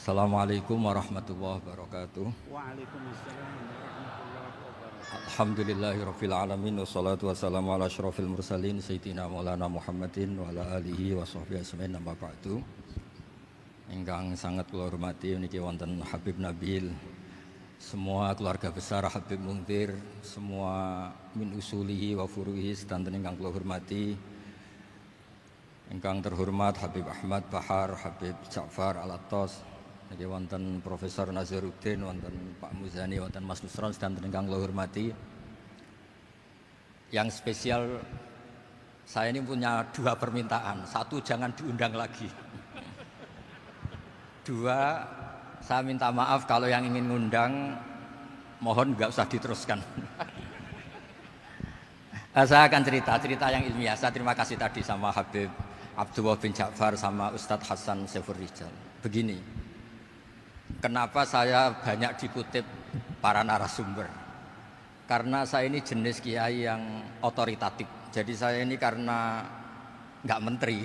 Assalamualaikum warahmatullahi wabarakatuh. Waalaikumsalam warahmatullahi wabarakatuh. Alhamdulillahirabbil alamin wassalatu wassalamu ala asyrofil mursalin sayyidina Maulana Muhammadin wa ala alihi wa sahbihi ajmain amma ba'du. Ingkang sangat kula hormati niki wonten Habib Nabil, semua keluarga besar Habib Muntir, semua min usulihi wa furuhi sedanten ingkang kula hormati. Ingkang terhormat Habib Ahmad Bahar, Habib Ja'far Al-Attas, niki wonten Profesor Nazaruddin, wonten Pak Muzani, wonten Mas Nusron sedanten ingkang kula hormati. Yang spesial, saya ini punya dua permintaan. Satu, jangan diundang lagi. Dua, saya minta maaf kalau yang ingin ngundang, mohon nggak usah diteruskan. Saya akan cerita yang ilmiah. Saya terima kasih tadi sama Habib Abdullah bin Ja'far sama Ustadz Hasan Saifur Rijal. Begini, kenapa saya banyak dikutip para narasumber? Karena saya ini jenis kiai yang otoritatif. Jadi saya ini karena nggak menteri,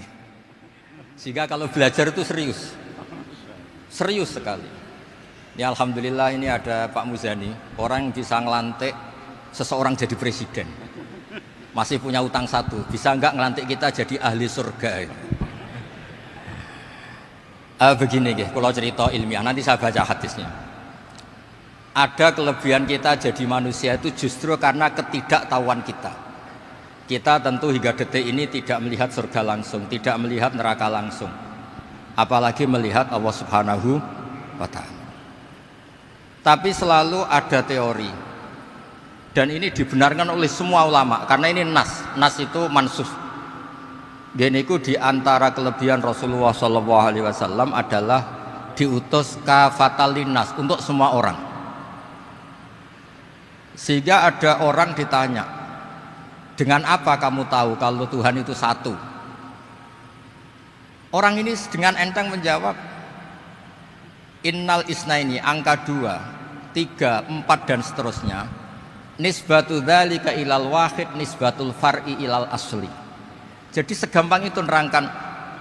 sehingga kalau belajar itu serius sekali. Ini alhamdulillah ini ada Pak Muzani, orang yang bisa ngelantik seseorang jadi presiden. Masih punya utang satu, bisa nggak ngelantik kita jadi ahli surga? Begini kalau cerita ilmiah, nanti saya baca hadisnya. Ada kelebihan kita jadi manusia itu justru karena ketidaktahuan kita. Kita tentu hingga detik ini tidak melihat surga langsung, tidak melihat neraka langsung, apalagi melihat Allah Subhanahu wa ta'ala. Tapi selalu ada teori, dan ini dibenarkan oleh semua ulama karena ini nas itu mansuh. Geniku di antara kelebihan Rasulullah SAW adalah diutus kafatan linnas, untuk semua orang. Sehingga ada orang ditanya, dengan apa kamu tahu kalau Tuhan itu satu? Orang ini dengan enteng menjawab, innal isnaini, angka 2, 3, 4 dan seterusnya. Nisbatu dzalika ilal wahid nisbatul far'i ilal asli. Jadi segampang itu nerangkan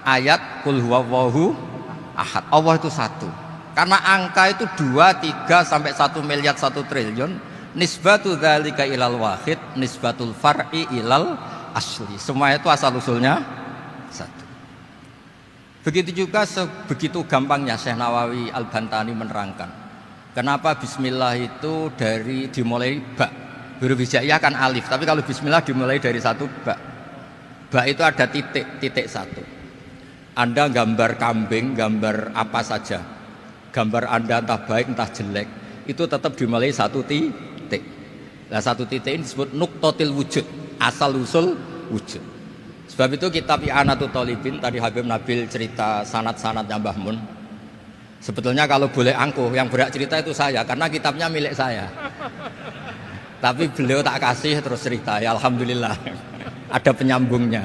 ayat qul huwallahu ahad. Allah itu satu. Karena angka itu 2, 3 sampai 1 miliar 1 triliun. Nisbatu dzalika ilal wahid nisbatul far'i ilal asli. Semua itu asal usulnya satu. Begitu juga sebegitu gampangnya Syekh Nawawi Al-Bantani menerangkan kenapa bismillah itu dimulai ba. Huruf hijaiyah kan alif, tapi kalau bismillah dimulai dari satu ba. Ba itu ada titik satu. Anda gambar kambing, gambar apa saja, gambar Anda entah baik entah jelek, itu tetap dimulai satu titik. Nah, satu titik ini disebut nuqtatil wujud, asal usul wujud. Sebab itu kitab I'anatul Thalibin, tadi Habib Nabil cerita sanad-sanadnya Mbah Mun. Sebetulnya kalau boleh angkuh, yang berhak cerita itu saya, karena kitabnya milik saya. Tapi beliau tak kasih terus cerita, ya alhamdulillah. Ada penyambungnya.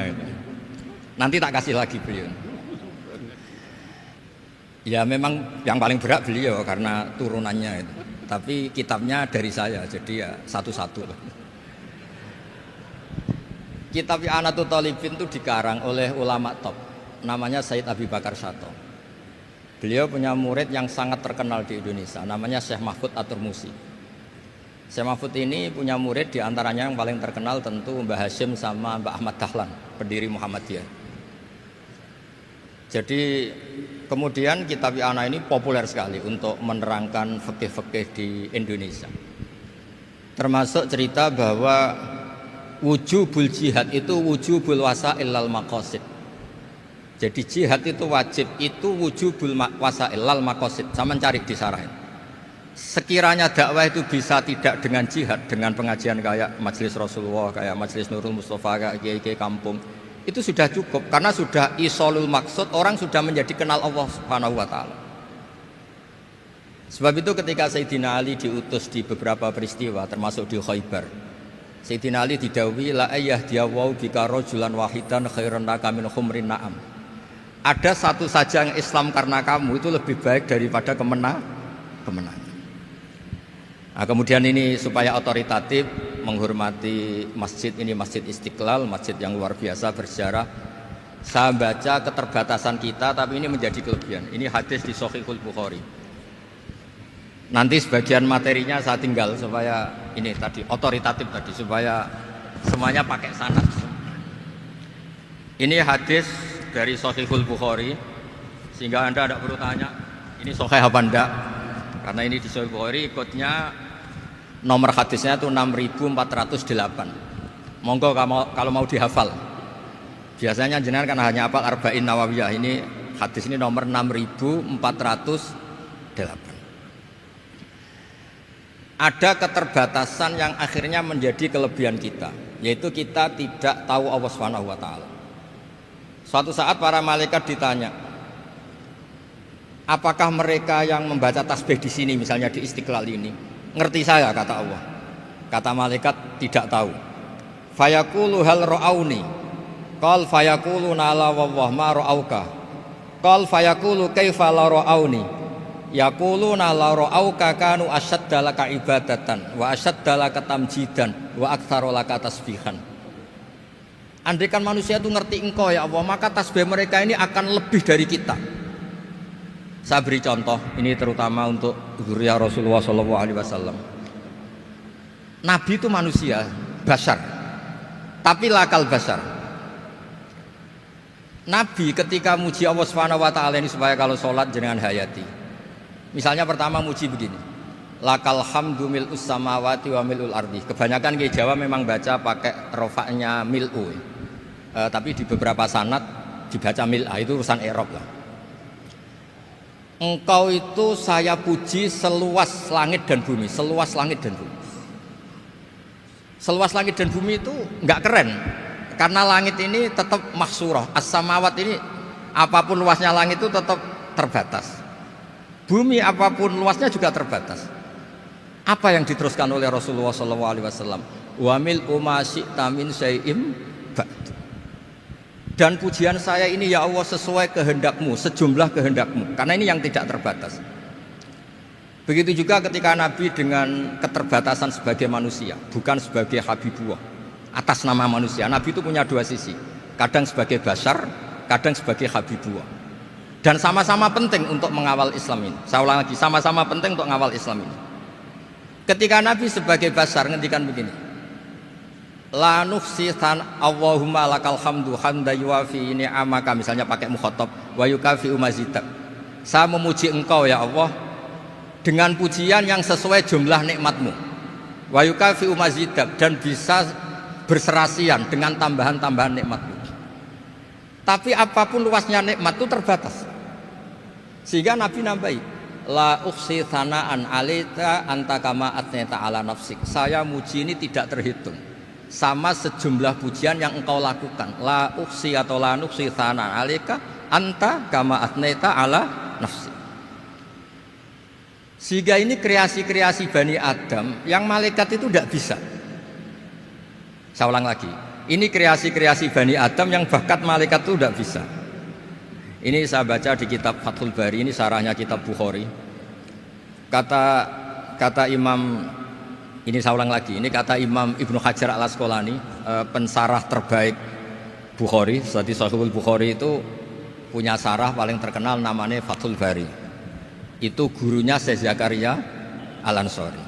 Nanti tak kasih lagi beliau. Ya memang yang paling berat beliau karena turunannya itu. Tapi kitabnya dari saya, jadi ya satu-satu. Kitab I'anatul Thalibin itu dikarang oleh ulama top, namanya Said Abi Bakar Syato. Beliau punya murid yang sangat terkenal di Indonesia, namanya Syekh Mahfud At-Turmusi. Syekh Mahfud ini punya murid, diantaranya yang paling terkenal tentu Mbah Hashim sama Mbah Ahmad Dahlan, pendiri Muhammadiyah. Jadi kemudian kitab I'anah ini populer sekali untuk menerangkan fikih-fikih di Indonesia. Termasuk cerita bahwa wujubul jihad itu wujubul wasail lal maqasid. Jadi jihad itu wajib, itu wujubul wasail lal maqasid. Sama cari di syarah. Sekiranya dakwah itu bisa tidak dengan jihad, dengan pengajian kayak Majelis Rasulullah, kayak Majelis Nurul Mustafa, kayak kiai-kiai kampung, itu sudah cukup karena sudah isolul maksud, orang sudah menjadi kenal Allah Subhanahu wa ta'ala. Sebab itu ketika Sayyidina Ali diutus di beberapa peristiwa termasuk di Khaybar, Sayyidina Ali didhawuhi la ayyahdiyawu bika rajulan wahidan khairan laka min humrin na'am. Ada satu saja yang Islam karena kamu itu lebih baik daripada kemenangan. Nah, kemudian ini supaya otoritatif menghormati masjid ini, Masjid Istiqlal, masjid yang luar biasa bersejarah. Saya baca keterbatasan kita, tapi ini menjadi kelebihan. Ini hadis di Shahihul Bukhari. Nanti sebagian materinya saya tinggal supaya ini tadi otoritatif tadi, supaya semuanya pakai sanad. Ini hadis dari Shahihul Bukhari, sehingga Anda tidak perlu tanya ini sahih apa enggak, karena ini di Shahihul Bukhari ikutnya nomor hadisnya itu 6408. Monggo kalau mau dihafal. Biasanya jenengan kan hanya hafal Arba'in Nawawiyah. Ini hadis ini nomor 6408. Ada keterbatasan yang akhirnya menjadi kelebihan kita, yaitu kita tidak tahu Allah Subhanahu wa taala. Suatu saat para malaikat ditanya, apakah mereka yang membaca tasbih di sini, misalnya di Istiqlal ini, ngerti saya? Kata Allah. Kata malaikat, tidak tahu. Fayaqulu hal ra'auni. Qal fayaqulu la wallah ma ra'auka. Qal fayaqulu kaifa la ra'auni. Yaquluna la ra'auka kanu asyadda laka ibadatan wa asyadda laka tamjidan wa aktsara laka tasbihan. Andaikan manusia itu ngerti engkau ya Allah, maka tasbih mereka ini akan lebih dari kita. Saya beri contoh, ini terutama untuk dzurriyyah Rasulullah SAW. Nabi itu manusia, bashar, tapi lakal bashar. Nabi ketika muji Allah Subhanahu wa taala ini supaya kalau sholat jenengan hayati. Misalnya pertama muji begini. Lakal hamdu mil'us samawati wa mil'ul ardi. Kebanyakan ke Jawa memang baca pakai rofaknya mil'u. Tapi di beberapa sanad dibaca mil'a, itu urusan i'rab lah. Engkau itu saya puji seluas langit dan bumi, seluas langit dan bumi. Seluas langit dan bumi itu enggak keren. Karena langit ini tetap mahsurah, as-samawat ini apapun luasnya langit itu tetap terbatas. Bumi apapun luasnya juga terbatas. Apa yang diteruskan oleh Rasulullah SAW? Wa mil'u ma syi'ta min syai'im ba'du. Dan pujian saya ini ya Allah sesuai kehendakmu, sejumlah kehendakmu. Karena ini yang tidak terbatas. Begitu juga ketika Nabi dengan keterbatasan sebagai manusia, bukan sebagai Habibullah. Atas nama manusia, Nabi itu punya dua sisi. Kadang sebagai bashar, kadang sebagai Habibullah. Dan sama-sama penting untuk mengawal Islam ini. Saya ulang lagi, sama-sama penting untuk mengawal Islam ini. Ketika Nabi sebagai bashar ngendikan begini, la nuhsi Allahumma lakal hamdu hamda yuwafi ni'amaka, misalnya pakai mukhatab, wa yukafi umazidak. Saya memuji engkau ya Allah dengan pujian yang sesuai jumlah nikmatmu. Wa yukafi umazidak, dan bisa berserasian dengan tambahan-tambahan nikmatmu. Tapi apapun luasnya nikmat itu terbatas. Sehingga Nabi nambahi, la ukhsi thana'an alaika anta kama atneta ala nafsik. Saya muji ini tidak terhitung, sama sejumlah pujian yang engkau lakukan. La ukhsi atau la nukhsi thana'an alaika anta kama atneta ala nafsik. Sehingga ini kreasi-kreasi Bani Adam yang malaikat itu tidak bisa. Saya ulang lagi, ini kreasi-kreasi Bani Adam yang bakat malaikat itu tidak bisa. Ini saya baca di kitab Fathul Bari, ini sarahnya kitab Bukhari. Kata Imam, ini saya ulang lagi, ini kata Imam Ibnu Hajar al-Asqalani, pensarah terbaik Bukhari. Jadi Shahihul Bukhari itu punya sarah paling terkenal namanya Fathul Bari. Itu gurunya Syekh Zakaria Al-Ansari.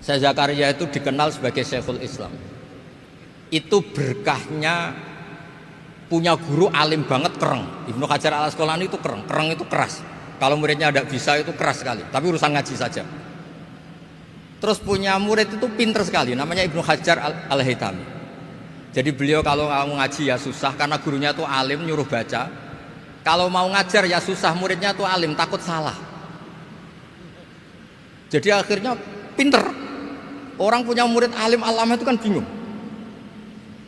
Syekh Zakaria itu dikenal sebagai Syekhul Islam. Itu berkahnya punya guru alim banget, kereng. Ibnu Hajar al-Asqalani itu kereng itu keras. Kalau muridnya tidak bisa itu keras sekali, tapi urusan ngaji saja. Terus punya murid itu pinter sekali, namanya Ibnu Hajar al-Haytami. Jadi beliau kalau mau ngaji ya susah, karena gurunya itu alim, nyuruh baca. Kalau mau ngajar ya susah, muridnya itu alim, takut salah. Jadi akhirnya pinter. Orang punya murid alim alama itu kan bingung.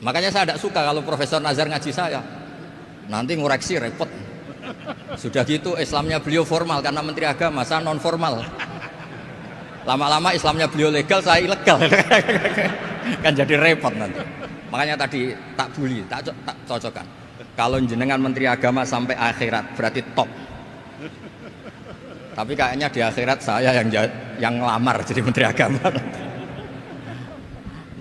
Makanya saya tidak suka kalau Profesor Nazar ngaji saya, nanti ngoreksi repot. Sudah gitu Islamnya beliau formal karena Menteri Agama, saya non formal. Lama-lama Islamnya beliau legal, saya ilegal. Kan jadi repot nanti. Makanya tadi tak bully, tak cocokkan. Kalau jenengan Menteri Agama sampai akhirat berarti top. Tapi kayaknya di akhirat saya yang ngelamar jadi Menteri Agama.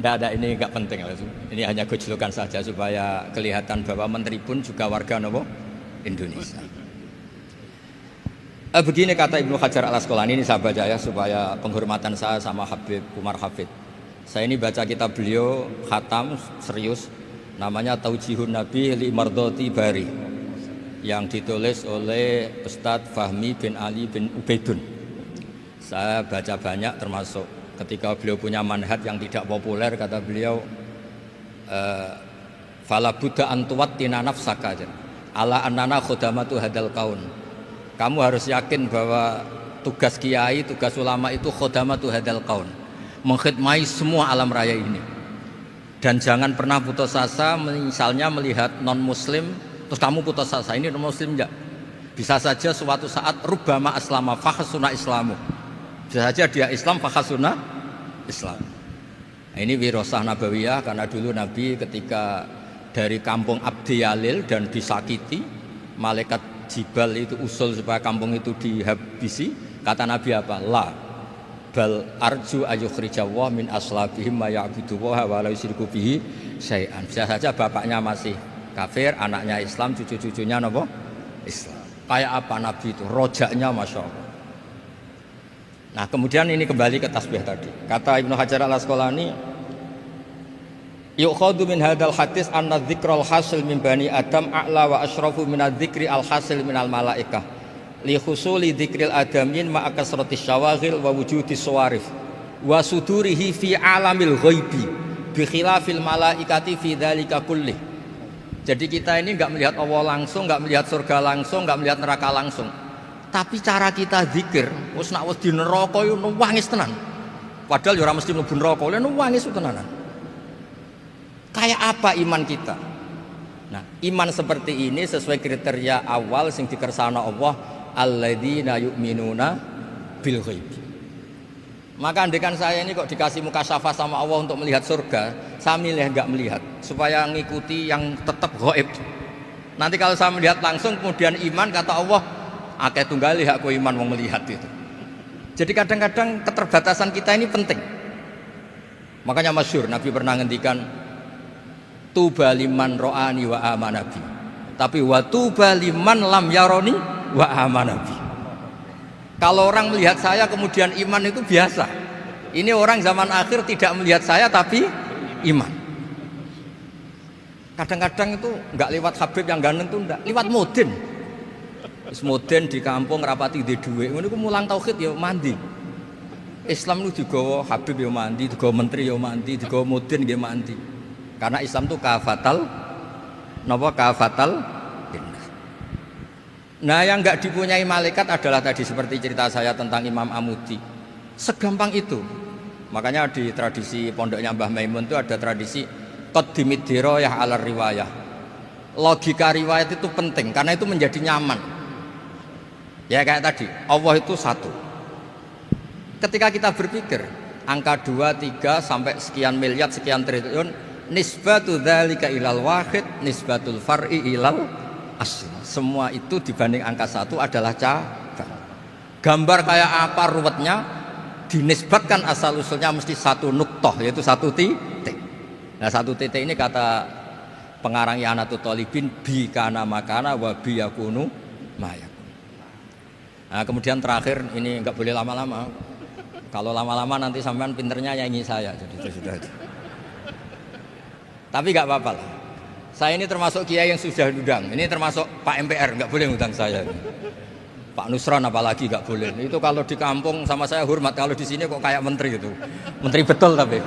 Tidak ada, ini nggak penting. Ini hanya gojlokan saja supaya kelihatan bahwa menteri pun juga warga nopo Indonesia. Begini kata Ibnu Hajar Al Asqalani, ini saya baca ya supaya penghormatan saya sama Habib Umar Hafid. Saya ini baca kitab beliau khatam serius, namanya Taujihun Nabi li Mardhati Bari, yang ditulis oleh Ustadz Fahmi bin Ali bin Ubaidun. Saya baca banyak, termasuk ketika beliau punya manhaj yang tidak populer, kata beliau fala buddha antuwattina nafsaka ala annana khudamatu hadal kaun. Kamu harus yakin bahwa tugas kiai, tugas ulama itu khudamatu hadal kaun, mengkhidmati semua alam raya ini. Dan jangan pernah putus asa, misalnya melihat non muslim terus kamu putus asa, ini non muslim enggak. Bisa saja suatu saat rubbama aslama fakhasuna islamu, bisa saja dia Islam fakhasuna Islam. Nah, ini wirasah nabawiyah, karena dulu Nabi ketika dari kampung Abdi Yalil dan disakiti, malaikat Jibal itu usul supaya kampung itu dihabisi, kata Nabi apa? La bal arju ayukhrijawah min aslabihim ma ya'budu wa la yusyriku bihi syai'an. Bisa saja bapaknya masih kafir, anaknya Islam, cucu-cucunya napa? Islam. Kayak apa Nabi itu? Rojaknya Masya Allah. Nah kemudian ini kembali ke tasbih tadi. Kata Ibnu Hajar Al Asqalani, yukhadu min hadal hadis anna dzikral hasil min bani Adam a'la wa asyrafu min adzikri al hasil min al malaikah li husuli dzikril adamin ma akasratis syawaghil wa wujudis sawarif wa sudurihi fi alamil ghaibi bi khilafil malaikati fi dzalika kullih. Jadi kita ini enggak melihat Allah langsung, enggak melihat surga langsung, enggak melihat neraka langsung. Tapi cara kita zikir, wis nek wis di neraka yo nangis tenan. Padahal yo ora mesti mlebu neraka, lha nangis tenanan. Kayak apa iman kita? Nah, iman seperti ini sesuai kriteria awal sing dikersana Allah, alladzina yu'minuna bil ghaib. Maka andekan saya ini kok dikasih mukasyafah sama Allah untuk melihat surga, saya milih enggak melihat supaya ngikuti yang tetap ghaib. Nanti kalau saya melihat langsung kemudian iman, kata Allah, akeh tunggali aku iman mau melihat itu. Jadi kadang-kadang keterbatasan kita ini penting. Makanya masyhur Nabi pernah ngendikan tuba liman ro'ani wa amanabi, tapi wa tuba liman lam yaroni wa amanabi. Kalau orang melihat saya kemudian iman itu biasa. Ini orang zaman akhir tidak melihat saya tapi iman. Kadang-kadang itu enggak lewat Habib yang ganteng itu enggak, lewat Mudin. Wis Mudin di kampung rapati di dhuwit, ngono iku mulang tauhid ya mandi. Islam itu digawa Habib ya mandi, digawa menteri ya mandi, digawa Mudin nggih mandi. Karena Islam itu kafatal, napa kafatal. Nah yang enggak dipunyai malaikat adalah tadi seperti cerita saya tentang Imam Amudi. Segampang itu. Makanya di tradisi pondoknya Mbah Maimun itu ada tradisi qaddimid dirayah ala riwayah. Logika riwayat itu penting karena itu menjadi nyaman. Ya kayak tadi, Allah itu satu. Ketika kita berpikir angka 2, 3 sampai sekian miliar, sekian triliun, nisbatu dzalika ilal wahid, nisbatul far'i ilal asli. Semua itu dibanding angka 1 adalah cabang. Gambar kayak apa ruwetnya, dinisbatkan asal usulnya mesti satu nuktoh, yaitu satu titik. Nah satu titik ini kata pengarang I'anatul Thalibin, bi kana makana wa bi yakunu mayakun. Nah kemudian terakhir ini enggak boleh lama-lama. Kalau lama-lama nanti sampean pinternya nyanyi saya, jadi itu sudah. Tapi enggak apa-apa lah. Saya ini termasuk kiai yang sudah diundang. Ini termasuk Pak MPR, enggak boleh ngundang saya. Pak Nusron apalagi enggak boleh. Itu kalau di kampung sama saya hormat, kalau di sini kok kayak menteri gitu. Menteri betul tapi.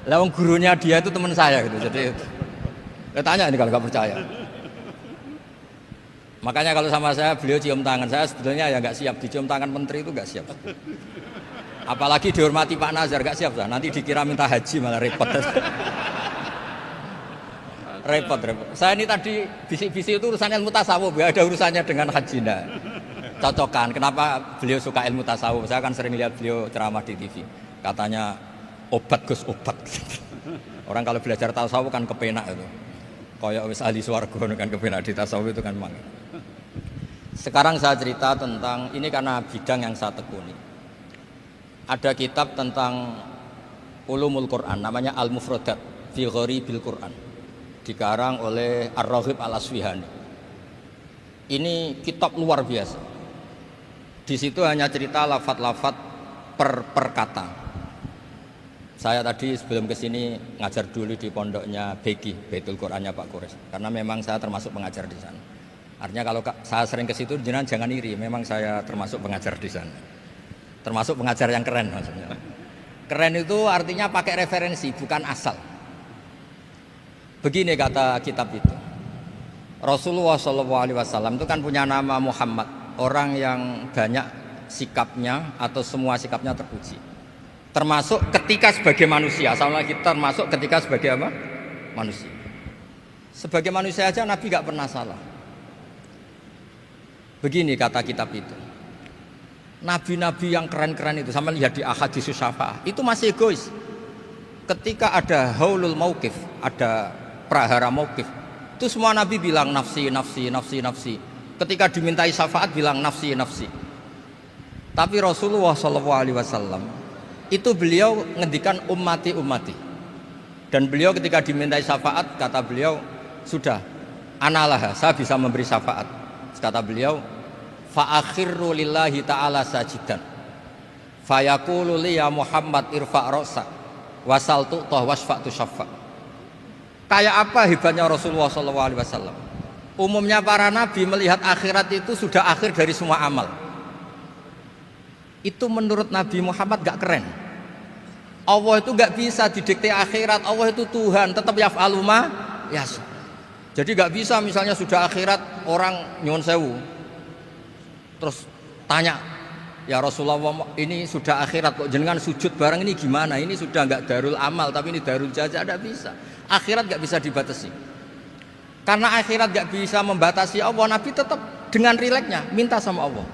Lah gurunya dia itu teman saya gitu. Jadi tanya ini kalau enggak percaya. Makanya kalau sama saya beliau cium tangan, saya sebetulnya ya enggak siap dicium tangan menteri itu enggak siap. Apalagi dihormati Pak Nazar enggak siap, nanti dikira minta haji malah repot. repot. Saya ini tadi bisik-bisik itu urusan ilmu tasawuf, enggak ada urusannya dengan haji nah. Cocokan. Kenapa beliau suka ilmu tasawuf? Saya kan sering lihat beliau ceramah di TV. Katanya obat Gus obat. Orang kalau belajar tasawuf kan kepenak itu. Kayak wis ahli swarga kan kepenak di tasawuf itu kan memang. Sekarang saya cerita tentang ini karena bidang yang saya tekuni. Ada kitab tentang Ulumul Quran, namanya Al-Mufradat fi Gharibil Quran, dikarang oleh Ar-Raghib Al-Asfihani. Ini kitab luar biasa. Di situ hanya cerita lafat-lafat per kata. Saya tadi sebelum kesini ngajar dulu di pondoknya Beki, Baitul Qurannya Pak Kures, karena memang saya termasuk pengajar di sana. Artinya kalau saya sering ke situ jangan iri, memang saya termasuk pengajar di sana. Termasuk pengajar yang keren maksudnya. Keren itu artinya pakai referensi, bukan asal. Begini kata kitab itu. Rasulullah SAW itu kan punya nama Muhammad, orang yang banyak sikapnya atau semua sikapnya terpuji. Termasuk ketika sebagai manusia, sama lagi termasuk ketika sebagai apa? Manusia. Sebagai manusia aja Nabi gak pernah salah. Begini kata kitab itu. Nabi-nabi yang keren-keren itu, sama lihat di Ahaditsus Syafa'ah, itu masih egois. Ketika ada haulul mauqif, ada prahara mauqif, itu semua Nabi bilang nafsi, nafsi, nafsi, nafsi. Ketika dimintai syafaat bilang nafsi, nafsi. Tapi Rasulullah SAW itu beliau ngendikan ummati, ummati. Dan beliau ketika dimintai syafaat kata beliau, sudah, analah, saya bisa memberi syafaat. Kata beliau, fa'akhirru lillahi ta'ala sajidan fayaqulu li ya Muhammad irfa' ra'sak wasal tu'tah wasfa'tu syaffa'. Kayak apa hebatnya Rasulullah SAW? Umumnya para nabi melihat akhirat itu sudah akhir dari semua amal. Itu menurut Nabi Muhammad gak keren. Allah itu gak bisa didikte akhirat. Allah itu Tuhan, tetap yaf'alu ma yasha. Jadi gak bisa misalnya sudah akhirat orang nyuwun sewu terus tanya, ya Rasulullah ini sudah akhirat kok jenengan sujud bareng ini gimana? Ini sudah gak darul amal tapi ini darul jaza. Gak bisa. Akhirat gak bisa dibatasi. Karena akhirat gak bisa membatasi Allah, Nabi tetap dengan rileksnya minta sama Allah.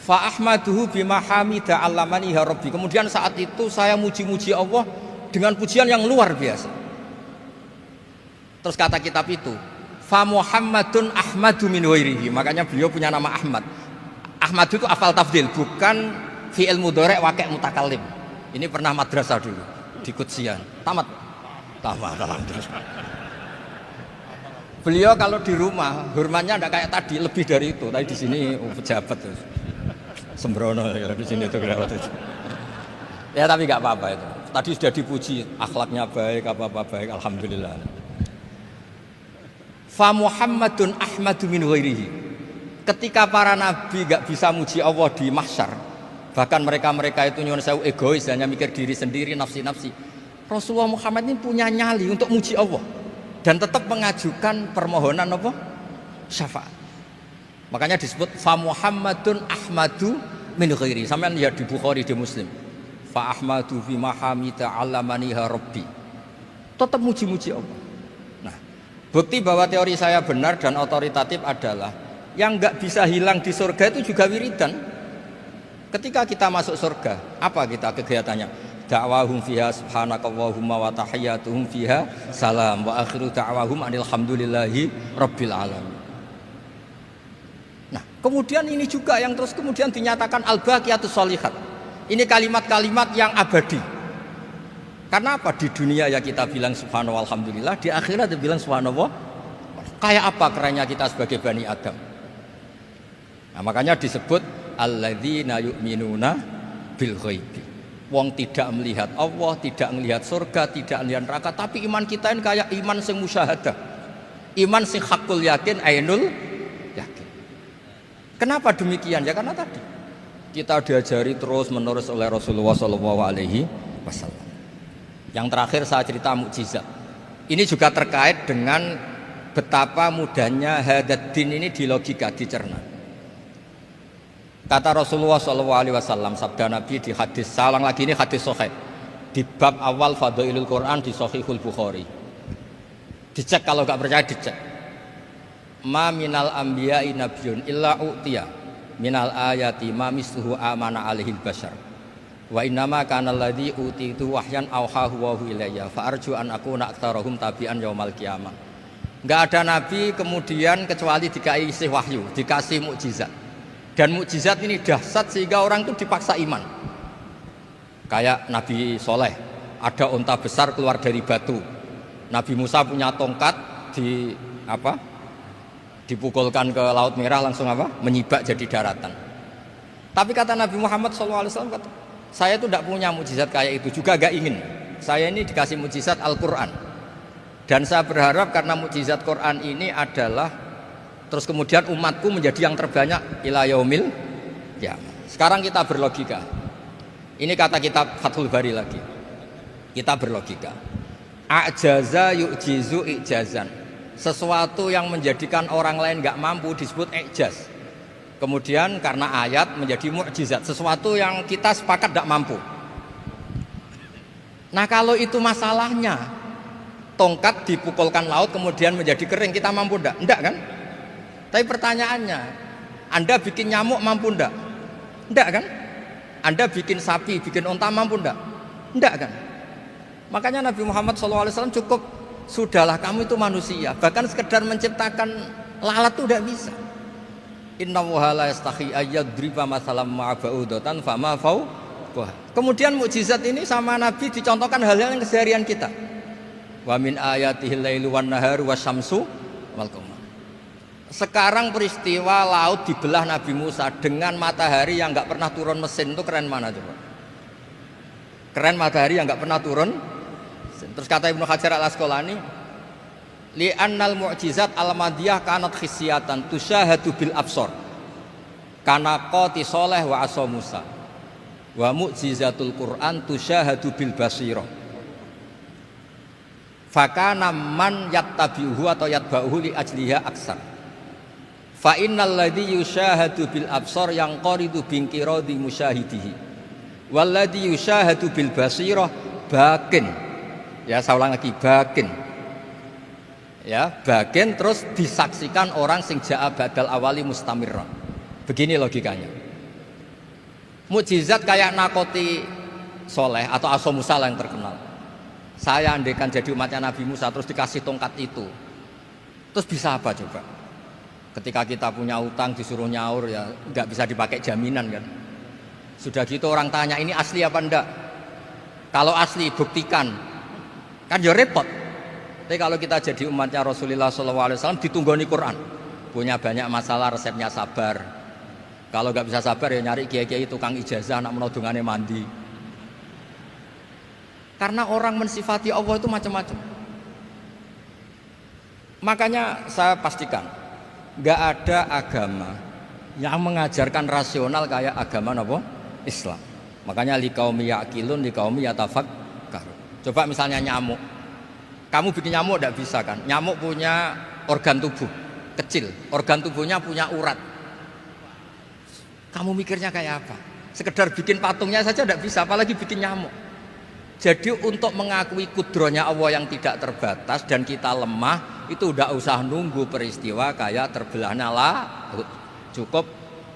Fa ahmaduhu bima hamida 'allamani ya rabbi. Kemudian saat itu saya muji-muji Allah dengan pujian yang luar biasa. Terus kata kitab itu, fa Muhammadun ahmadu min ghairihi. Makanya beliau punya nama Ahmad. Ahmad itu afal tafdil, bukan fi'il mudhari' waqi' mutakallim. Ini pernah madrasah dulu di Kutsian. Tamat. Terus. Beliau kalau di rumah hormatnya enggak kayak tadi, lebih dari itu. Tadi di sini pejabat terus. Sembrono ya di sini itu kelewat itu. Ya tapi enggak apa-apa itu. Tadi sudah dipuji, akhlaknya baik, apa-apa baik, alhamdulillah. Fa Muhammadun ahmadu min ghairihi. Ketika para nabi enggak bisa muji Allah di mahsyar, bahkan mereka itu nyuwun sewu egois, hanya mikir diri sendiri, nafsi-nafsi. Rasulullah Muhammad ini punya nyali untuk muji Allah dan tetap mengajukan permohonan apa? Syafaat. Makanya disebut fa Muhammadun ahmadu min ghairi. Sampeyan lihat di Bukhari, di Muslim. Fa ahmadu fi mahamida 'allamani rabbi. Tetap muji-muji Allah. Nah, bukti bahwa teori saya benar dan otoritatif adalah yang enggak bisa hilang di surga itu juga wiridan. Ketika kita masuk surga, apa kita kegiatannya? Da'wahum fiha subhanakallahumma wa tahiyyatuhum fiha salam wa akhiru da'wahum alhamdulillahi rabbil alamin. Nah, kemudian ini juga yang terus kemudian dinyatakan al-baqiyatus sholihat. Ini kalimat-kalimat yang abadi. Karena apa? Di dunia ya kita bilang subhanallah alhamdulillah, di akhirat dia bilang subhanallah. Kayak apa kerennya kita sebagai Bani Adam? Nah, makanya disebut alladzina yu'minuna bil ghaibi. Wong tidak melihat Allah, tidak melihat surga, tidak melihat neraka, tapi iman kita ini kayak iman sing musyahadah. Iman sing hakul yakin, ainul yakin. Kenapa demikian? Ya karena tadi kita diajari terus menerus oleh Rasulullah SAW. Yang terakhir saya cerita mukjizat. Ini juga terkait dengan betapa mudahnya hadad din ini di logika, dicerna. Kata Rasulullah SAW, sabda Nabi di hadis, saya ulang lagi ini hadis sahih di bab awal Fadailul Quran di Sahihul Bukhari. Dicek kalau nggak percaya dicek. Ma minal anbiya'i nabiyyun illa u'tiya minal ayati ma misluhu amana alaihil bashar. Wa innama kana alladzi utitu wahyan auhahu wa ilayya fa arju an akuna aktsarahum tabi'an yaumal qiyamah. Enggak ada nabi kemudian kecuali dikasih wahyu, dikasih mukjizat. Dan mukjizat ini dahsyat sehingga orang itu dipaksa iman. Kayak Nabi Soleh ada unta besar keluar dari batu. Nabi Musa punya tongkat dipukulkan ke Laut Merah langsung menyibak jadi daratan. Tapi kata Nabi Muhammad SAW, kata, saya itu tidak punya mukjizat kayak itu, juga gak ingin. Saya ini dikasih mukjizat Al-Quran, dan saya berharap karena mukjizat Quran ini adalah terus kemudian umatku menjadi yang terbanyak ila yaumil ya. Sekarang kita berlogika. Ini kata kitab Fathul Bari lagi. Kita berlogika. A'jaza yu'jizu i'jazan. Sesuatu yang menjadikan orang lain gak mampu disebut i'jaz. Kemudian karena ayat menjadi mukjizat, sesuatu yang kita sepakat tidak mampu. Nah kalau itu masalahnya, tongkat dipukulkan laut kemudian menjadi kering, kita mampu enggak? Enggak kan? Tapi pertanyaannya, Anda bikin nyamuk mampu enggak? Enggak kan? Anda bikin sapi, bikin unta mampu enggak? Enggak kan? Makanya Nabi Muhammad SAW cukup, sudahlah kamu itu manusia, bahkan sekedar menciptakan lalat itu enggak bisa. Inna Allaha la yastahi ayyadriba masalam ma'ba'udatan fama fawqaha. Kemudian mukjizat ini sama Nabi dicontohkan hal-hal yang keseharian kita. Wa min ayatihil lailu wan naharu wasyamsu wal qamar. Sekarang peristiwa laut dibelah Nabi Musa dengan matahari yang enggak pernah turun mesin, itu keren mana coba? Keren matahari yang enggak pernah turun. Terus kata Ibnu Hajar Al-Asqalani, li'annal mu'jizat al-madiyah kanat khisyatan tusyahadu bil absor kana qati soleh wa asa Musa wa mu'jizatul Qur'an tusyahadu bil basiro fakana man yattabi'uhu atau yatba'uhu li ajliha aksar fa innal ladhi yusyahadu bil absor yang qaridu bingkiradi musyahidihi wal ladhi yusyahadu bil basiro bakin. Ya saya ulang lagi, bakin. Ya, bagian terus disaksikan orang sing ja'a badal awali mustamirran. Begini logikanya. Mukjizat kayak nakoti soleh atau Asa Musa yang terkenal. Saya andaikan jadi umatnya Nabi Musa terus dikasih tongkat itu, terus bisa apa coba? Ketika kita punya utang disuruh nyaur ya nggak bisa dipakai jaminan kan. Sudah gitu orang tanya ini asli apa enggak? Kalau asli buktikan, kan ya repot. Tapi kalau kita jadi umatnya Rasulullah SAW ditunggoni Quran, punya banyak masalah resepnya sabar. Kalau nggak bisa sabar ya nyari kiai-kiai tukang ijazah anak menodongannya mandi. Karena orang mensifati Allah itu macam-macam. Makanya saya pastikan nggak ada agama yang mengajarkan rasional kayak agama apa? Islam. Makanya liqaumi yaqilun liqaumi yatafakkarun. Coba misalnya nyamuk. Kamu bikin nyamuk tidak bisa kan? Nyamuk punya organ tubuh kecil, organ tubuhnya punya urat. Kamu mikirnya kayak apa? Sekedar bikin patungnya saja tidak bisa, apalagi bikin nyamuk. Jadi untuk mengakui kudrohnya Allah yang tidak terbatas dan kita lemah, itu tidak usah nunggu peristiwa kayak terbelahnya laut. Cukup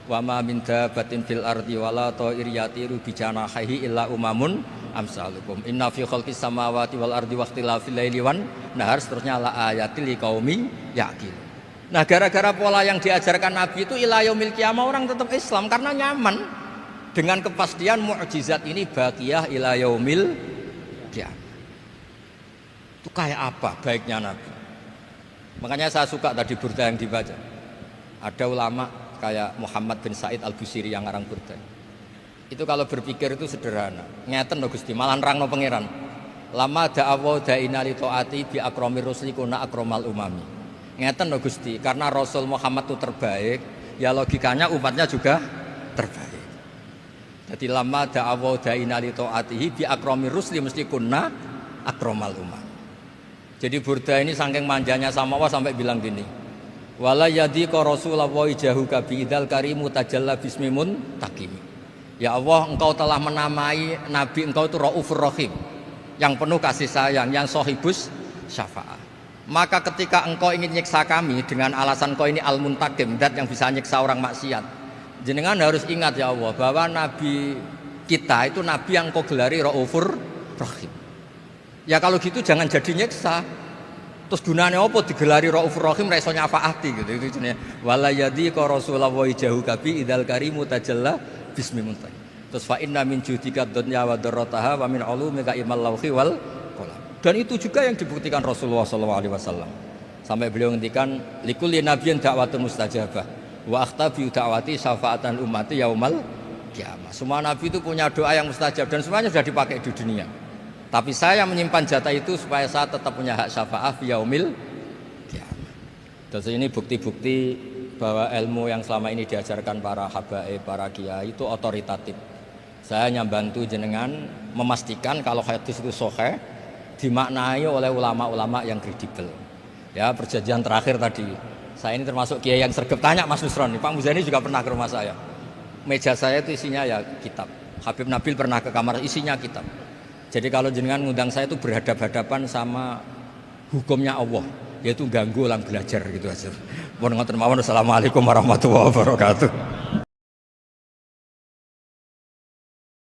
wa ma min dabatin fil ardi wala ta'iriyatiru bijanahihi illa umamun amsalukum inna fi khalqis samawati wal ardi waqtilafil laili wan nahar seterusnya la ayatil liqaumi yaqil. Nah gara-gara pola yang diajarkan Nabi itu ila yaumil qiyamah orang tetap Islam karena nyaman dengan kepastian mukjizat ini baqiyah ila yaumil qiyamah. Itu kayak apa baiknya Nabi. Makanya saya suka tadi burda yang dibaca. Ada ulama kayak Muhammad bin Said Al-Busiri yang ngarang burda. Itu kalau berpikir itu sederhana. Ngeten lho Gusti, malah nerangno pangeran. Lama da'awa da'ina li ta'ati bi akramir rusli kuna akramal umami. Ngeten lho Gusti, karena Rasul Muhammad itu terbaik, ya logikanya umatnya juga terbaik. Jadi lama da'awa da'ina li ta'atihi bi akramir rusli mesti kuna akramal umami. Jadi burda ini saking manjanya sama Allah sampai bilang gini. Wala yadhiqa Rasulullah jahuka bi idzal karimu tajalla bismimun takimi. Ya Allah, engkau telah menamai Nabi engkau itu Raufur Rahim, yang penuh kasih sayang, yang sohibus syafa'ah. Maka ketika engkau ingin nyiksa kami dengan alasan engkau ini al-muntakim, dat yang bisa nyiksa orang maksiat, jenengan harus ingat ya Allah bahwa Nabi kita itu Nabi yang engkau gelari Raufur Rahim. Ya kalau gitu jangan jadi nyiksa. Terus gunanya apa digelari Raufur Rahim ra iso nyafaati gitu itu jenenge. Wala yadhiqa Rasulullah jahuka bi idzal karimu tajalla bismimuntai. Terus fa inna min judika dunya wa darrataha wa min ulumika ilmal lauhi wal qalam. Dan itu juga yang dibuktikan Rasulullah SAW. Sampai beliau ngendikan likulli nabiyyin da'watun mustajabah wa akhtabi da'wati syafaatan ummati yaumal qiyamah. Semua nabi itu punya doa yang mustajab dan semuanya sudah dipakai di dunia. Tapi saya menyimpan jatah itu supaya saya tetap punya hak syafaat fi yaumil qiyamah. Terus ini bukti-bukti bahwa ilmu yang selama ini diajarkan para habaib, para kiai itu otoritatif. Saya hanya bantu jenengan memastikan kalau hadis itu sahih dimaknai oleh ulama-ulama yang kredibel. Ya, perjanjian terakhir tadi. Saya ini termasuk kiai yang sergap tanya Mas Nusron, Pak Muzani juga pernah ke rumah saya. Meja saya itu isinya ya kitab. Habib Nabil pernah ke kamar isinya kitab. Jadi kalau jenengan ngundang saya itu berhadap-hadapan sama hukumnya Allah, yaitu ganggu orang belajar gitu aja. Mohon ngoten mawon. Assalamualaikum warahmatullahi wabarakatuh.